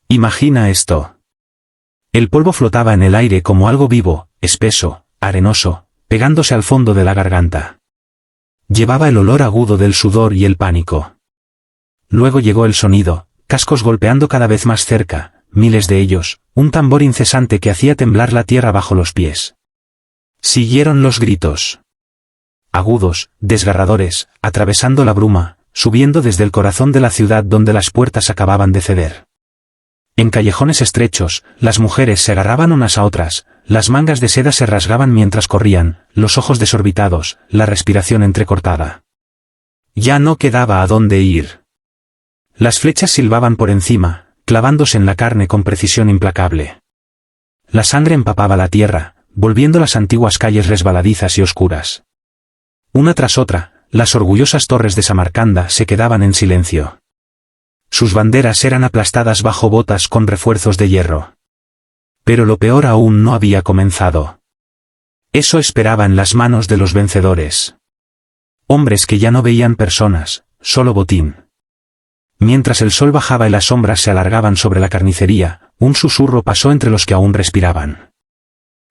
Imagina esto. El polvo flotaba en el aire como algo vivo, espeso, arenoso, pegándose al fondo de la garganta. Llevaba el olor agudo del sudor y el pánico. Luego llegó el sonido, cascos golpeando cada vez más cerca, miles de ellos, un tambor incesante que hacía temblar la tierra bajo los pies. Siguieron los gritos. Agudos, desgarradores, atravesando la bruma, subiendo desde el corazón de la ciudad donde las puertas acababan de ceder. En callejones estrechos, las mujeres se agarraban unas a otras, las mangas de seda se rasgaban mientras corrían, los ojos desorbitados, la respiración entrecortada. Ya no quedaba a dónde ir. Las flechas silbaban por encima, clavándose en la carne con precisión implacable. La sangre empapaba la tierra, volviendo las antiguas calles resbaladizas y oscuras. Una tras otra, las orgullosas torres de Samarcanda se quedaban en silencio. Sus banderas eran aplastadas bajo botas con refuerzos de hierro. Pero lo peor aún no había comenzado. Eso esperaba en las manos de los vencedores. Hombres que ya no veían personas, solo botín. Mientras el sol bajaba y las sombras se alargaban sobre la carnicería, un susurro pasó entre los que aún respiraban.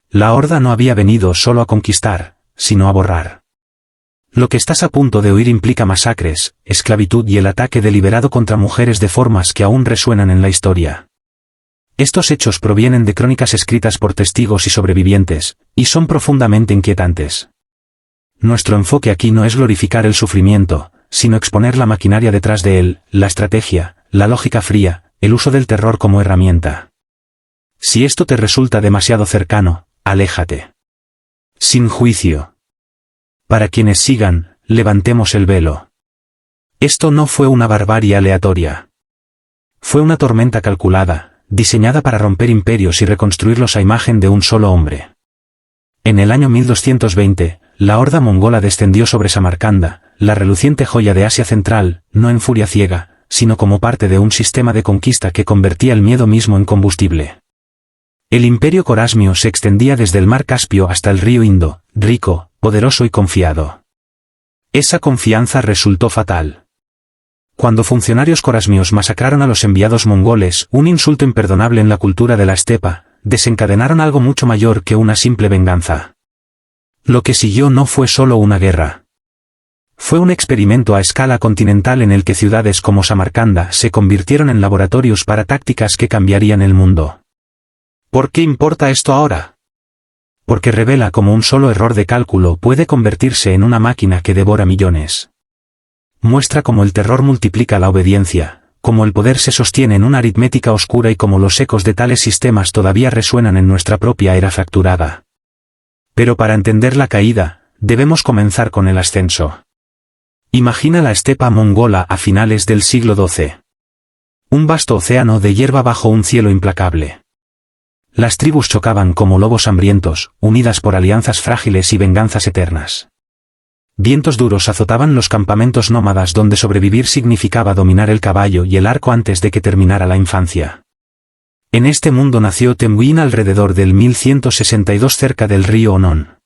La horda no había venido solo a conquistar, sino a borrar. Lo que estás a punto de oír implica masacres, esclavitud y el ataque deliberado contra mujeres de formas que aún resuenan en la historia. Estos hechos provienen de crónicas escritas por testigos y sobrevivientes, y son profundamente inquietantes. Nuestro enfoque aquí no es glorificar el sufrimiento, sino exponer la maquinaria detrás de él, la estrategia, la lógica fría, el uso del terror como herramienta. Si esto te resulta demasiado cercano, aléjate. Sin juicio. Para quienes sigan, levantemos el velo. Esto no fue una barbarie aleatoria. Fue una tormenta calculada, diseñada para romper imperios y reconstruirlos a imagen de un solo hombre. En el año 1220, la horda mongola descendió sobre Samarcanda, la reluciente joya de Asia Central, no en furia ciega, sino como parte de un sistema de conquista que convertía el miedo mismo en combustible. El imperio corasmio se extendía desde el mar Caspio hasta el río Indo, rico, poderoso y confiado. Esa confianza resultó fatal. Cuando funcionarios corasmios masacraron a los enviados mongoles, un insulto imperdonable en la cultura de la estepa, desencadenaron algo mucho mayor que una simple venganza. Lo que siguió no fue solo una guerra. Fue un experimento a escala continental en el que ciudades como Samarcanda se convirtieron en laboratorios para tácticas que cambiarían el mundo. ¿Por qué importa esto ahora? Porque revela cómo un solo error de cálculo puede convertirse en una máquina que devora millones. Muestra cómo el terror multiplica la obediencia, cómo el poder se sostiene en una aritmética oscura y cómo los ecos de tales sistemas todavía resuenan en nuestra propia era fracturada. Pero para entender la caída, debemos comenzar con el ascenso. Imagina la estepa mongola a finales del siglo XII. Un vasto océano de hierba bajo un cielo implacable. Las tribus chocaban como lobos hambrientos, unidas por alianzas frágiles y venganzas eternas. Vientos duros azotaban los campamentos nómadas donde sobrevivir significaba dominar el caballo y el arco antes de que terminara la infancia. En este mundo nació Temujin alrededor del 1162 cerca del río Onon.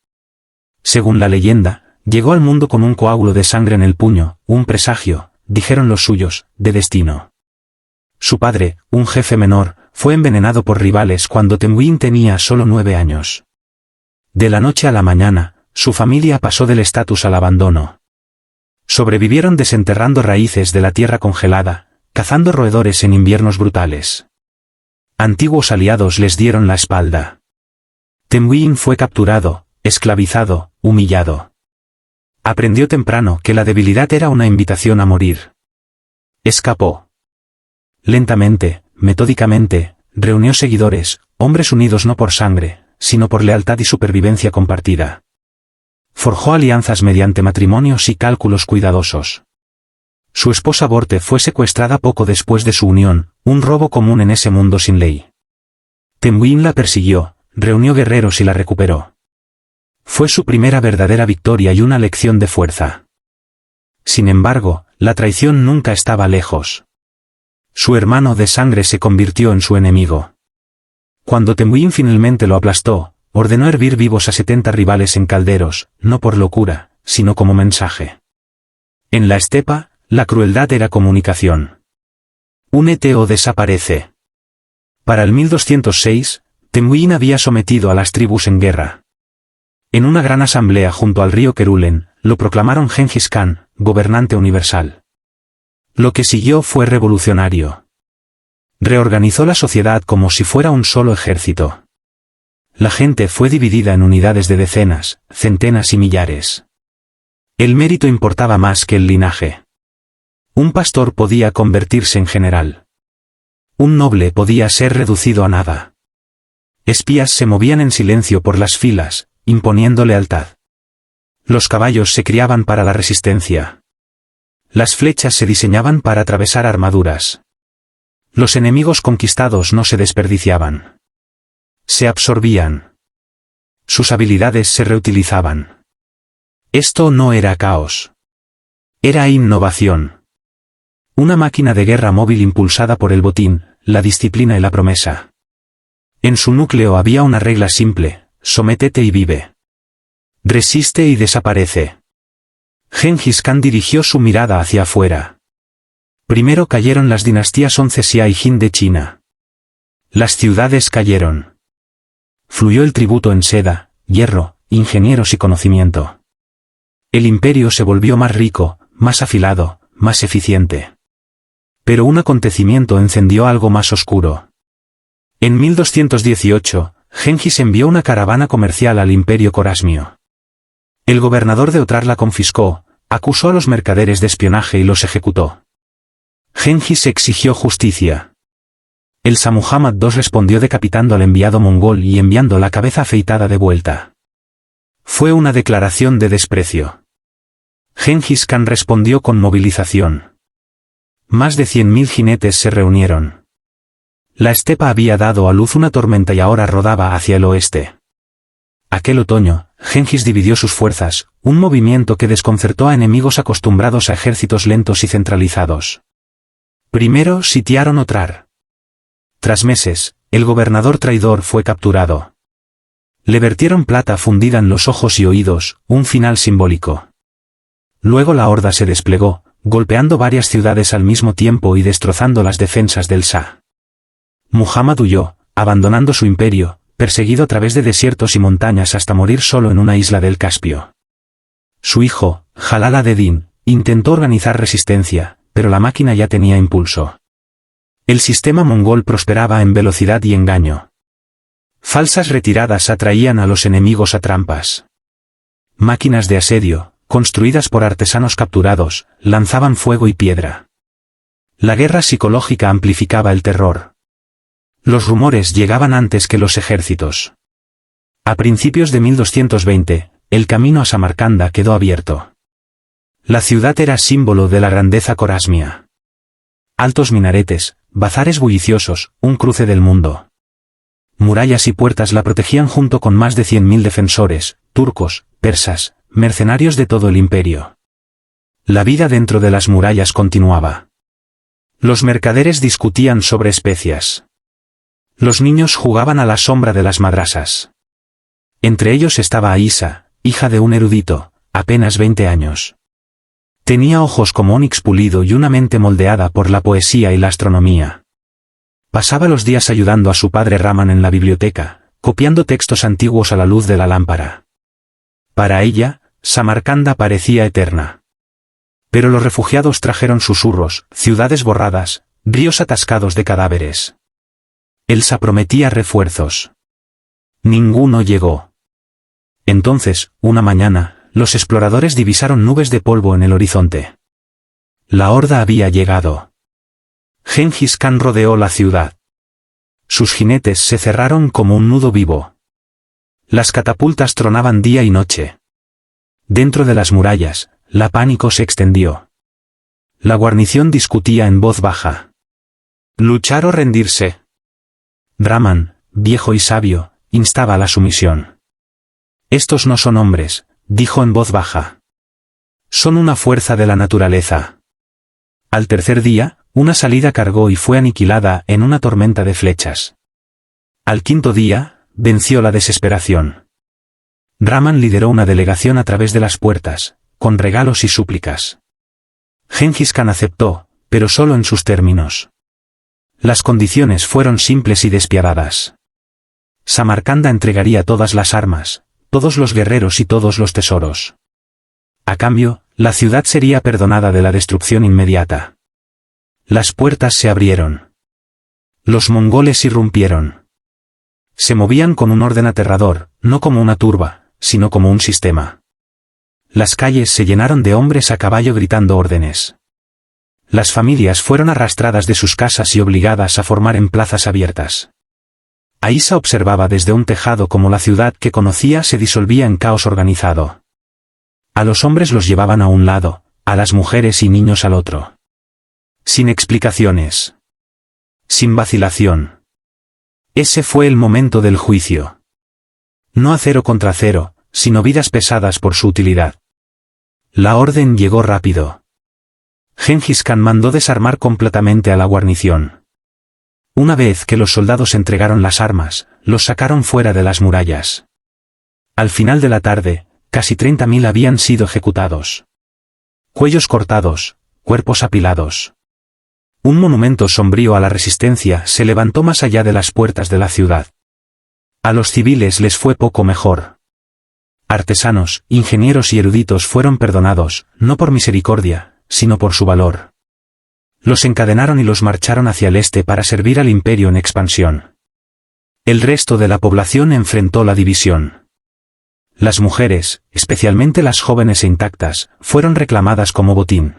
Según la leyenda, llegó al mundo con un coágulo de sangre en el puño, un presagio, dijeron los suyos, de destino. Su padre, un jefe menor, fue envenenado por rivales cuando Temujin tenía solo 9 años. De la noche a la mañana, su familia pasó del estatus al abandono. Sobrevivieron desenterrando raíces de la tierra congelada, cazando roedores en inviernos brutales. Antiguos aliados les dieron la espalda. Temujin fue capturado, esclavizado, humillado. Aprendió temprano que la debilidad era una invitación a morir. Escapó. Lentamente, metódicamente, reunió seguidores, hombres unidos no por sangre, sino por lealtad y supervivencia compartida. Forjó alianzas mediante matrimonios y cálculos cuidadosos. Su esposa Borte fue secuestrada poco después de su unión, un robo común en ese mundo sin ley. Temujin la persiguió, reunió guerreros y la recuperó. Fue su primera verdadera victoria y una lección de fuerza. Sin embargo, la traición nunca estaba lejos. Su hermano de sangre se convirtió en su enemigo. Cuando Temujin finalmente lo aplastó, ordenó hervir vivos a 70 rivales en calderos, no por locura, sino como mensaje. En la estepa, la crueldad era comunicación. Únete o desaparece. Para el 1206, Temujin había sometido a las tribus en guerra. En una gran asamblea junto al río Kerulen, lo proclamaron Gengis Khan, gobernante universal. Lo que siguió fue revolucionario. Reorganizó la sociedad como si fuera un solo ejército. La gente fue dividida en unidades de decenas, centenas y millares. El mérito importaba más que el linaje. Un pastor podía convertirse en general. Un noble podía ser reducido a nada. Espías se movían en silencio por las filas, imponiendo lealtad. Los caballos se criaban para la resistencia. Las flechas se diseñaban para atravesar armaduras. Los enemigos conquistados no se desperdiciaban. Se absorbían. Sus habilidades se reutilizaban. Esto no era caos. Era innovación. Una máquina de guerra móvil impulsada por el botín, la disciplina y la promesa. En su núcleo había una regla simple: sométete y vive. Resiste y desaparece. Gengis Khan dirigió su mirada hacia afuera. Primero cayeron las dinastías 11 Xia y Jin de China. Las ciudades cayeron. Fluyó el tributo en seda, hierro, ingenieros y conocimiento. El imperio se volvió más rico, más afilado, más eficiente. Pero un acontecimiento encendió algo más oscuro. En 1218, Gengis envió una caravana comercial al imperio corasmio. El gobernador de Otrar la confiscó, acusó a los mercaderes de espionaje y los ejecutó. Gengis exigió justicia. El Shah Muhammad II respondió decapitando al enviado mongol y enviando la cabeza afeitada de vuelta. Fue una declaración de desprecio. Gengis Khan respondió con movilización. Más de 100.000 jinetes se reunieron. La estepa había dado a luz una tormenta y ahora rodaba hacia el oeste. Aquel otoño, Gengis dividió sus fuerzas, un movimiento que desconcertó a enemigos acostumbrados a ejércitos lentos y centralizados. Primero sitiaron Otrar. Tras meses, el gobernador traidor fue capturado. Le vertieron plata fundida en los ojos y oídos, un final simbólico. Luego la horda se desplegó, golpeando varias ciudades al mismo tiempo y destrozando las defensas del Shah. Muhammad huyó, abandonando su imperio, perseguido a través de desiertos y montañas hasta morir solo en una isla del Caspio. Su hijo, Jalal ad-Din, intentó organizar resistencia, pero la máquina ya tenía impulso. El sistema mongol prosperaba en velocidad y engaño. Falsas retiradas atraían a los enemigos a trampas. Máquinas de asedio, construidas por artesanos capturados, lanzaban fuego y piedra. La guerra psicológica amplificaba el terror. Los rumores llegaban antes que los ejércitos. A principios de 1220, el camino a Samarcanda quedó abierto. La ciudad era símbolo de la grandeza corasmia. Altos minaretes, bazares bulliciosos, un cruce del mundo. Murallas y puertas la protegían junto con más de 100.000 defensores, turcos, persas, mercenarios de todo el imperio. La vida dentro de las murallas continuaba. Los mercaderes discutían sobre especias. Los niños jugaban a la sombra de las madrasas. Entre ellos estaba Aisa, hija de un erudito, apenas 20 años. Tenía ojos como ónix pulido y una mente moldeada por la poesía y la astronomía. Pasaba los días ayudando a su padre Raman en la biblioteca, copiando textos antiguos a la luz de la lámpara. Para ella, Samarcanda parecía eterna. Pero los refugiados trajeron susurros, ciudades borradas, ríos atascados de cadáveres. El Shah prometía refuerzos. Ninguno llegó. Entonces, una mañana, los exploradores divisaron nubes de polvo en el horizonte. La horda había llegado. Gengis Khan rodeó la ciudad. Sus jinetes se cerraron como un nudo vivo. Las catapultas tronaban día y noche. Dentro de las murallas, la pánico se extendió. La guarnición discutía en voz baja. ¿Luchar o rendirse? Raman, viejo y sabio, instaba a la sumisión. Estos no son hombres, dijo en voz baja. Son una fuerza de la naturaleza. Al tercer día, una salida cargó y fue aniquilada en una tormenta de flechas. Al quinto día, venció la desesperación. Raman lideró una delegación a través de las puertas, con regalos y súplicas. Gengis Khan aceptó, pero solo en sus términos. Las condiciones fueron simples y despiadadas. Samarcanda entregaría todas las armas, todos los guerreros y todos los tesoros. A cambio, la ciudad sería perdonada de la destrucción inmediata. Las puertas se abrieron. Los mongoles irrumpieron. Se movían con un orden aterrador, no como una turba, sino como un sistema. Las calles se llenaron de hombres a caballo gritando órdenes. Las familias fueron arrastradas de sus casas y obligadas a formar en plazas abiertas. Aísa observaba desde un tejado cómo la ciudad que conocía se disolvía en caos organizado. A los hombres los llevaban a un lado, a las mujeres y niños al otro. Sin explicaciones. Sin vacilación. Ese fue el momento del juicio. No acero contra acero, sino vidas pesadas por su utilidad. La orden llegó rápido. Gengis Khan mandó desarmar completamente a la guarnición. Una vez que los soldados entregaron las armas, los sacaron fuera de las murallas. Al final de la tarde, casi 30.000 habían sido ejecutados. Cuellos cortados, cuerpos apilados. Un monumento sombrío a la resistencia se levantó más allá de las puertas de la ciudad. A los civiles les fue poco mejor. Artesanos, ingenieros y eruditos fueron perdonados, no por misericordia, sino por su valor. Los encadenaron y los marcharon hacia el este para servir al imperio en expansión. El resto de la población enfrentó la división. Las mujeres, especialmente las jóvenes e intactas, fueron reclamadas como botín.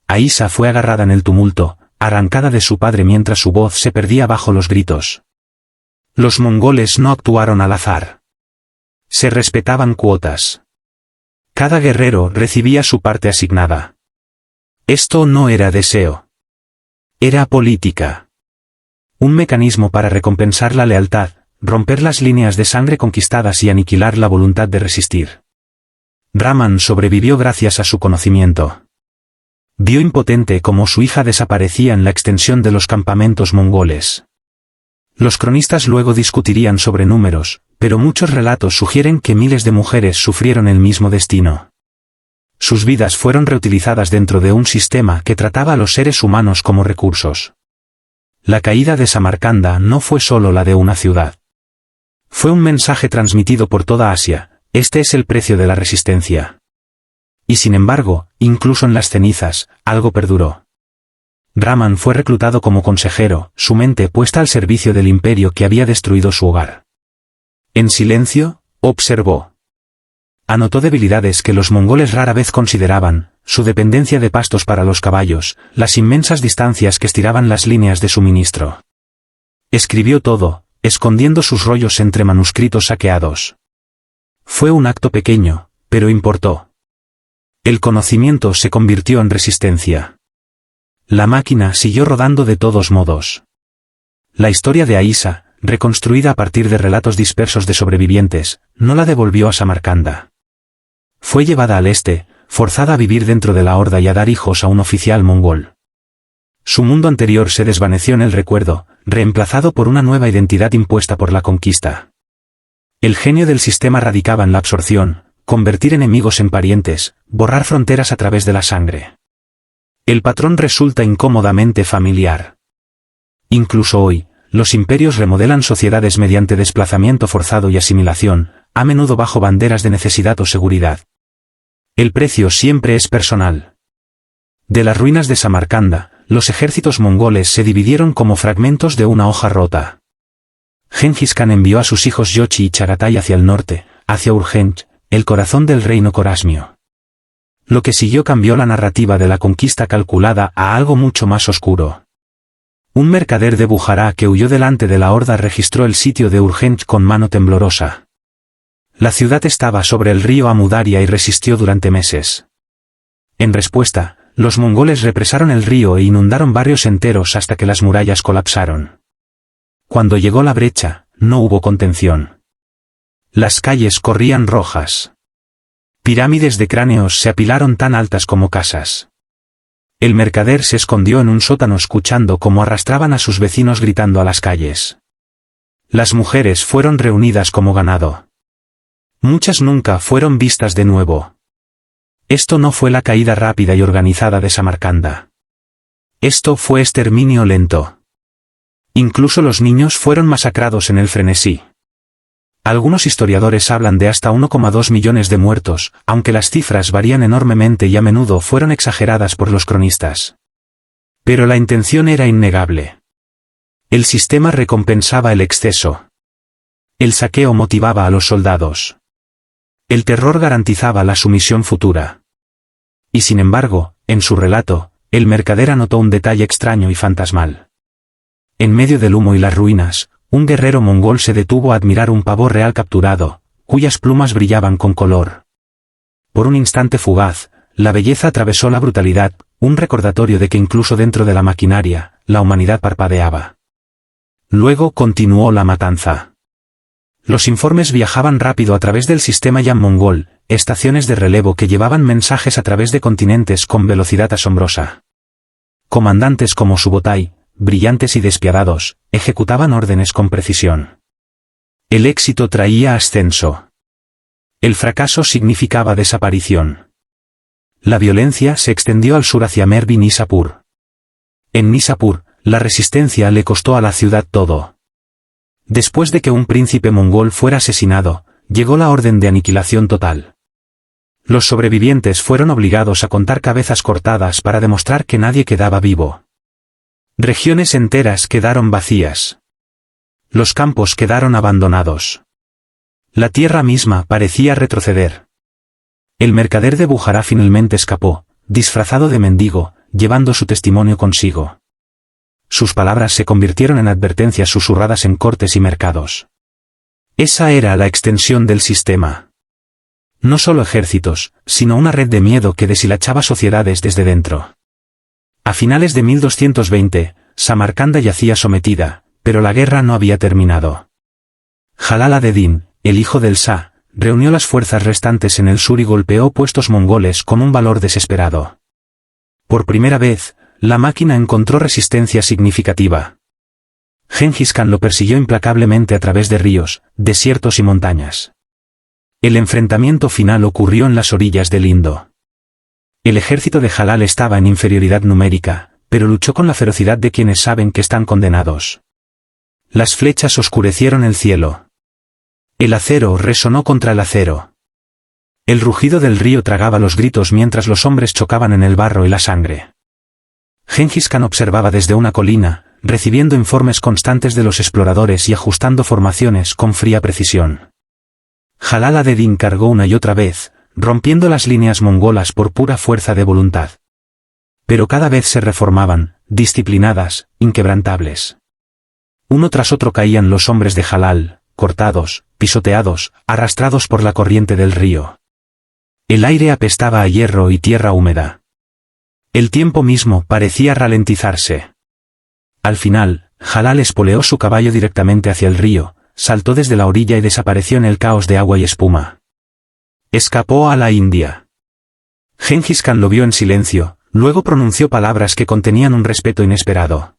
Aísa fue agarrada en el tumulto, arrancada de su padre mientras su voz se perdía bajo los gritos. Los mongoles no actuaron al azar. Se respetaban cuotas. Cada guerrero recibía su parte asignada. Esto no era deseo. Era política. Un mecanismo para recompensar la lealtad, romper las líneas de sangre conquistadas y aniquilar la voluntad de resistir. Brahman sobrevivió gracias a su conocimiento. Vio impotente cómo su hija desaparecía en la extensión de los campamentos mongoles. Los cronistas luego discutirían sobre números, pero muchos relatos sugieren que miles de mujeres sufrieron el mismo destino. Sus vidas fueron reutilizadas dentro de un sistema que trataba a los seres humanos como recursos. La caída de Samarcanda no fue solo la de una ciudad. Fue un mensaje transmitido por toda Asia: este es el precio de la resistencia. Y sin embargo, incluso en las cenizas, algo perduró. Brahman fue reclutado como consejero, su mente puesta al servicio del imperio que había destruido su hogar. En silencio, observó. Anotó debilidades que los mongoles rara vez consideraban: su dependencia de pastos para los caballos, las inmensas distancias que estiraban las líneas de suministro. Escribió todo, escondiendo sus rollos entre manuscritos saqueados. Fue un acto pequeño, pero importó. El conocimiento se convirtió en resistencia. La máquina siguió rodando de todos modos. La historia de Aísa, reconstruida a partir de relatos dispersos de sobrevivientes, no la devolvió a Samarcanda. Fue llevada al este, forzada a vivir dentro de la horda y a dar hijos a un oficial mongol. Su mundo anterior se desvaneció en el recuerdo, reemplazado por una nueva identidad impuesta por la conquista. El genio del sistema radicaba en la absorción, convertir enemigos en parientes, borrar fronteras a través de la sangre. El patrón resulta incómodamente familiar. Incluso hoy, los imperios remodelan sociedades mediante desplazamiento forzado y asimilación, a menudo bajo banderas de necesidad o seguridad. El precio siempre es personal. De las ruinas de Samarcanda, los ejércitos mongoles se dividieron como fragmentos de una hoja rota. Gengis Khan envió a sus hijos Yochi y Chagatai hacia el norte, hacia Urgench, el corazón del reino corasmio. Lo que siguió cambió la narrativa de la conquista calculada a algo mucho más oscuro. Un mercader de Bujará que huyó delante de la horda registró el sitio de Urgench con mano temblorosa. La ciudad estaba sobre el río Amudaria y resistió durante meses. En respuesta, los mongoles represaron el río e inundaron barrios enteros hasta que las murallas colapsaron. Cuando llegó la brecha, no hubo contención. Las calles corrían rojas. Pirámides de cráneos se apilaron tan altas como casas. El mercader se escondió en un sótano escuchando cómo arrastraban a sus vecinos gritando a las calles. Las mujeres fueron reunidas como ganado. Muchas nunca fueron vistas de nuevo. Esto no fue la caída rápida y organizada de Samarcanda. Esto fue exterminio lento. Incluso los niños fueron masacrados en el frenesí. Algunos historiadores hablan de hasta 1,2 millones de muertos, aunque las cifras varían enormemente y a menudo fueron exageradas por los cronistas. Pero la intención era innegable. El sistema recompensaba el exceso. El saqueo motivaba a los soldados. El terror garantizaba la sumisión futura. Y sin embargo, en su relato, el mercader anotó un detalle extraño y fantasmal. En medio del humo y las ruinas, un guerrero mongol se detuvo a admirar un pavo real capturado, cuyas plumas brillaban con color. Por un instante fugaz, la belleza atravesó la brutalidad, un recordatorio de que incluso dentro de la maquinaria, la humanidad parpadeaba. Luego continuó la matanza. Los informes viajaban rápido a través del sistema Yan mongol, estaciones de relevo que llevaban mensajes a través de continentes con velocidad asombrosa. Comandantes como Subotai, brillantes y despiadados, ejecutaban órdenes con precisión. El éxito traía ascenso. El fracaso significaba desaparición. La violencia se extendió al sur hacia Merv y Nishapur. En Nishapur, la resistencia le costó a la ciudad todo. Después de que un príncipe mongol fuera asesinado, llegó la orden de aniquilación total. Los sobrevivientes fueron obligados a contar cabezas cortadas para demostrar que nadie quedaba vivo. Regiones enteras quedaron vacías. Los campos quedaron abandonados. La tierra misma parecía retroceder. El mercader de Bujará finalmente escapó, disfrazado de mendigo, llevando su testimonio consigo. Sus palabras se convirtieron en advertencias susurradas en cortes y mercados. Esa era la extensión del sistema. No solo ejércitos, sino una red de miedo que deshilachaba sociedades desde dentro. A finales de 1220, Samarcanda yacía sometida, pero la guerra no había terminado. Jalal ad-Din, el hijo del Shah, reunió las fuerzas restantes en el sur y golpeó puestos mongoles con un valor desesperado. Por primera vez, la máquina encontró resistencia significativa. Gengis Khan lo persiguió implacablemente a través de ríos, desiertos y montañas. El enfrentamiento final ocurrió en las orillas del Indo. El ejército de Jalal estaba en inferioridad numérica, pero luchó con la ferocidad de quienes saben que están condenados. Las flechas oscurecieron el cielo. El acero resonó contra el acero. El rugido del río tragaba los gritos mientras los hombres chocaban en el barro y la sangre. Gengis Khan observaba desde una colina, recibiendo informes constantes de los exploradores y ajustando formaciones con fría precisión. Jalal ad-Din cargó una y otra vez, rompiendo las líneas mongolas por pura fuerza de voluntad. Pero cada vez se reformaban, disciplinadas, inquebrantables. Uno tras otro caían los hombres de Jalal, cortados, pisoteados, arrastrados por la corriente del río. El aire apestaba a hierro y tierra húmeda. El tiempo mismo parecía ralentizarse. Al final, Jalal espoleó su caballo directamente hacia el río, saltó desde la orilla y desapareció en el caos de agua y espuma. Escapó a la India. Gengis Khan lo vio en silencio, luego pronunció palabras que contenían un respeto inesperado.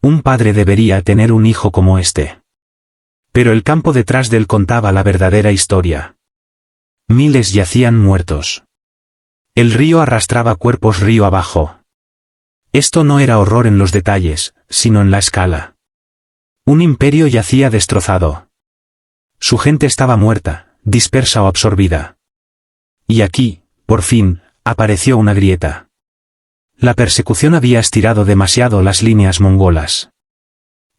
Un padre debería tener un hijo como este. Pero el campo detrás de él contaba la verdadera historia. Miles yacían muertos. El río arrastraba cuerpos río abajo. Esto no era horror en los detalles, sino en la escala. Un imperio yacía destrozado. Su gente estaba muerta, dispersa o absorbida. Y aquí, por fin, apareció una grieta. La persecución había estirado demasiado las líneas mongolas.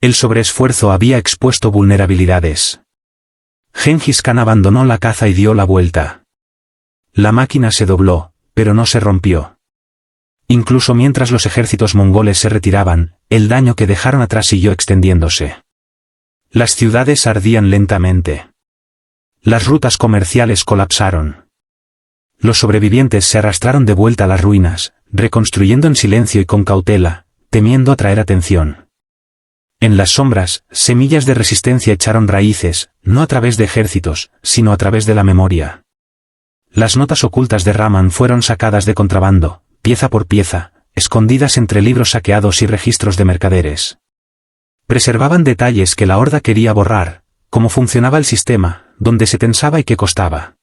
El sobreesfuerzo había expuesto vulnerabilidades. Gengis Khan abandonó la caza y dio la vuelta. La máquina se dobló, pero no se rompió. Incluso mientras los ejércitos mongoles se retiraban, el daño que dejaron atrás siguió extendiéndose. Las ciudades ardían lentamente. Las rutas comerciales colapsaron. Los sobrevivientes se arrastraron de vuelta a las ruinas, reconstruyendo en silencio y con cautela, temiendo atraer atención. En las sombras, semillas de resistencia echaron raíces, no a través de ejércitos, sino a través de la memoria. Las notas ocultas de Raman fueron sacadas de contrabando, pieza por pieza, escondidas entre libros saqueados y registros de mercaderes. Preservaban detalles que la horda quería borrar, cómo funcionaba el sistema, dónde se tensaba y qué costaba.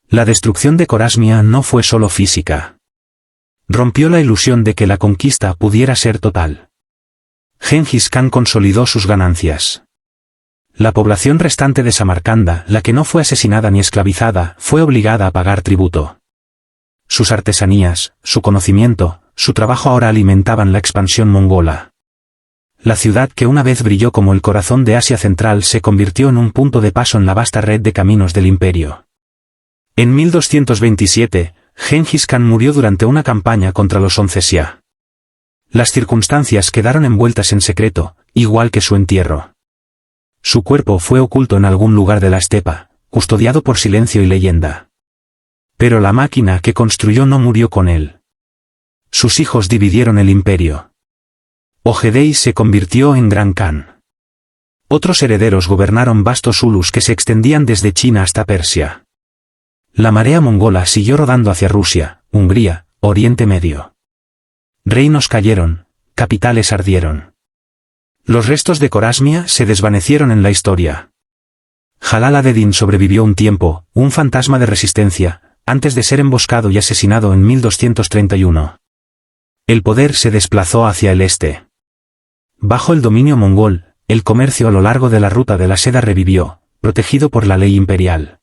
La destrucción de Corasmia no fue solo física. Rompió la ilusión de que la conquista pudiera ser total. Gengis Khan consolidó sus ganancias. La población restante de Samarcanda, la que no fue asesinada ni esclavizada, fue obligada a pagar tributo. Sus artesanías, su conocimiento, su trabajo ahora alimentaban la expansión mongola. La ciudad que una vez brilló como el corazón de Asia Central se convirtió en un punto de paso en la vasta red de caminos del imperio. En 1227, Gengis Khan murió durante una campaña contra los Onze Xia. Las circunstancias quedaron envueltas en secreto, igual que su entierro. Su cuerpo fue oculto en algún lugar de la estepa, custodiado por silencio y leyenda. Pero la máquina que construyó no murió con él. Sus hijos dividieron el imperio. Ojedei se convirtió en Gran Khan. Otros herederos gobernaron vastos Zulus que se extendían desde China hasta Persia. La marea mongola siguió rodando hacia Rusia, Hungría, Oriente Medio. Reinos cayeron, capitales ardieron. Los restos de Corasmia se desvanecieron en la historia. Jalal ad-Din sobrevivió un tiempo, un fantasma de resistencia, antes de ser emboscado y asesinado en 1231. El poder se desplazó hacia el este. Bajo el dominio mongol, el comercio a lo largo de la ruta de la seda revivió, protegido por la ley imperial.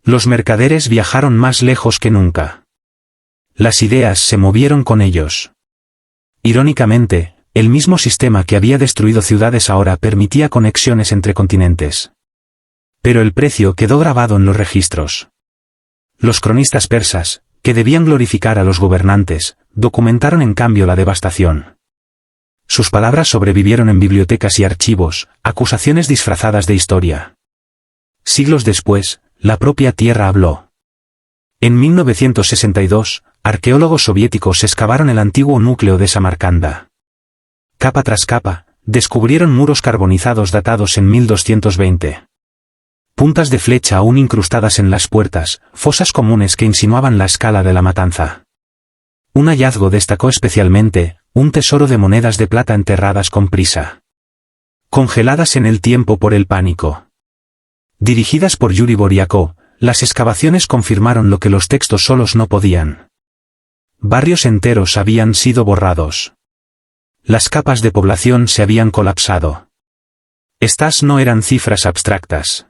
Los mercaderes viajaron más lejos que nunca. Las ideas se movieron con ellos. Irónicamente, el mismo sistema que había destruido ciudades ahora permitía conexiones entre continentes. Pero el precio quedó grabado en los registros. Los cronistas persas, que debían glorificar a los gobernantes, documentaron en cambio la devastación. Sus palabras sobrevivieron en bibliotecas y archivos, acusaciones disfrazadas de historia. Siglos después, la propia tierra habló. En 1962, arqueólogos soviéticos excavaron el antiguo núcleo de Samarcanda. Capa tras capa, descubrieron muros carbonizados datados en 1220. Puntas de flecha aún incrustadas en las puertas, fosas comunes que insinuaban la escala de la matanza. Un hallazgo destacó especialmente, un tesoro de monedas de plata enterradas con prisa. Congeladas en el tiempo por el pánico. Dirigidas por Yuri Boryakov, las excavaciones confirmaron lo que los textos solos no podían. Barrios enteros habían sido borrados. Las capas de población se habían colapsado. Estas no eran cifras abstractas.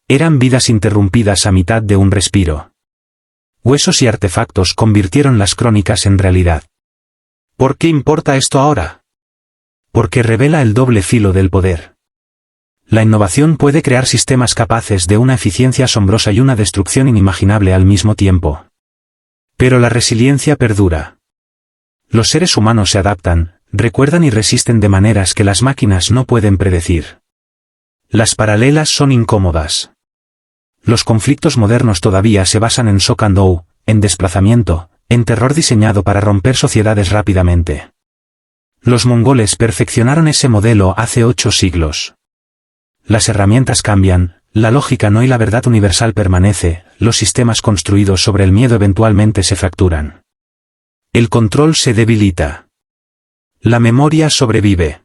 Eran vidas interrumpidas a mitad de un respiro. Huesos y artefactos convirtieron las crónicas en realidad. ¿Por qué importa esto ahora? Porque revela el doble filo del poder. La innovación puede crear sistemas capaces de una eficiencia asombrosa y una destrucción inimaginable al mismo tiempo. Pero la resiliencia perdura. Los seres humanos se adaptan, recuerdan y resisten de maneras que las máquinas no pueden predecir. Las paralelas son incómodas. Los conflictos modernos todavía se basan en shock and awe, en desplazamiento, en terror diseñado para romper sociedades rápidamente. Los mongoles perfeccionaron ese modelo hace 8 siglos. Las herramientas cambian, la lógica no y la verdad universal permanece, los sistemas construidos sobre el miedo eventualmente se fracturan. El control se debilita. La memoria sobrevive.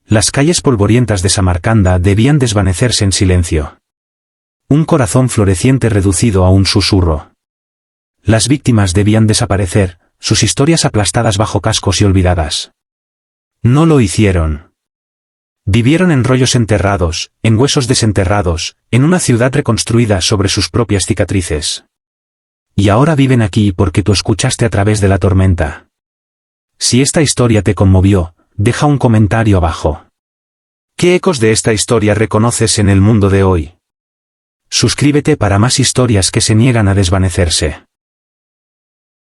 Las calles polvorientas de Samarcanda debían desvanecerse en silencio. Un corazón floreciente reducido a un susurro. Las víctimas debían desaparecer, sus historias aplastadas bajo cascos y olvidadas. No lo hicieron. Vivieron en rollos enterrados, en huesos desenterrados, en una ciudad reconstruida sobre sus propias cicatrices. Y ahora viven aquí porque tú escuchaste a través de la tormenta. Si esta historia te conmovió, deja un comentario abajo. ¿Qué ecos de esta historia reconoces en el mundo de hoy? Suscríbete para más historias que se niegan a desvanecerse.